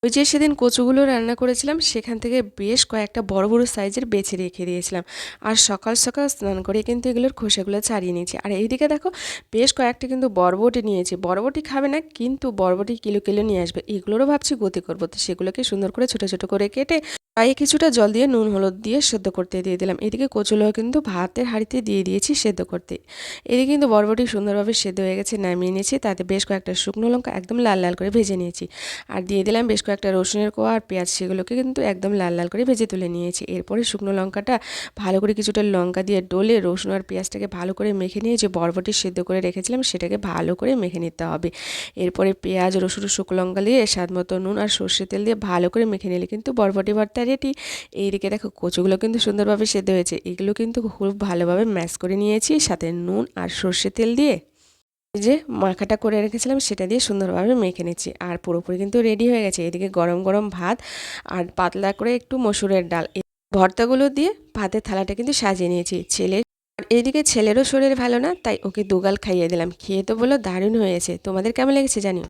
ওই যে সেদিন কচুগুলো রান্না করেছিলাম সেখান থেকে বেশ কয়েকটা বড় বড় সাইজের বেছে রেখে দিয়েছিলাম। আর সকাল সকাল স্নান করে কিন্তু এগুলোর খোসাগুলো ছাড়িয়ে নিয়েছি। আর এইদিকে দেখো বেশ কয়েকটা কিন্তু বরবটি নিয়েছি। বরবটি খাবে না কিন্তু বরবটি কিলো কিলো নিয়ে আসবে। এগুলোরও ভাবছি গতি করবো, তো সেগুলোকে সুন্দর করে ছোট ছোট করে কেটে প্রায় কিছুটা জল দিয়ে নুন হলুদ দিয়ে সেদ্ধ করতে দিয়ে দিলাম। এদিকে কচুগুলো কিন্তু ভাতের হাঁড়িতে দিয়ে দিয়েছি সেদ্ধ করতে। এদিকে কিন্তু বরবটি সুন্দরভাবে সেদ্ধ হয়ে গেছে, নামিয়ে নিয়েছি। তাতে বেশ কয়েকটা শুকনো লঙ্কা একদম লাল লাল করে ভেজে নিয়েছি। আর দিয়ে দিলাম বেশ কয়েকটা রসুনের কোয়া আর পেঁয়াজ, সেগুলোকে কিন্তু একদম লাল লাল করে ভেজে তুলে নিয়েছি। এরপরে শুকনো লঙ্কাটা ভালো করে কিছুটা লঙ্কা দিয়ে ডলে রসুন আর পেঁয়াজটাকে ভালো করে মেখে নিয়ে যে বরবটি সেদ্ধ করে রেখেছিলাম সেটাকে ভালো করে মেখে নিতে হবে। এরপরে পেঁয়াজ রসুন শুকনো লঙ্কা দিয়ে স্বাদ মতো নুন আর সর্ষে তেল দিয়ে ভালো করে মেখে নিলে কিন্তু বরবটি ভর্তা রেডি। এইদিকে দেখো কচুগুলো কিন্তু সুন্দরভাবে সেদ্ধ হয়েছে, এগুলো কিন্তু খুব ভালোভাবে ম্যাশ করে নিয়েছি সাথে নুন আর সর্ষে তেল দিয়ে। যে মাখাটা করে রেখেছিলাম সেটা দিয়ে সুন্দরভাবে মেখে নিচ্ছি। আর পুরোপুরি কিন্তু রেডি হয়ে গেছে। এদিকে গরম গরম ভাত আর পাতলা করে একটু মসুরের ডাল, এই ভর্তাগুলো দিয়ে ভাতের থালাটা কিন্তু সাজিয়ে নিয়েছি। আর এদিকে ছেলেরও শরীর ভালো না, তাই ওকে দুগাল খাইয়ে দিলাম। খেয়ে তো বললো দারুণ হয়েছে। তোমাদের কেমন লেগেছে জানিও।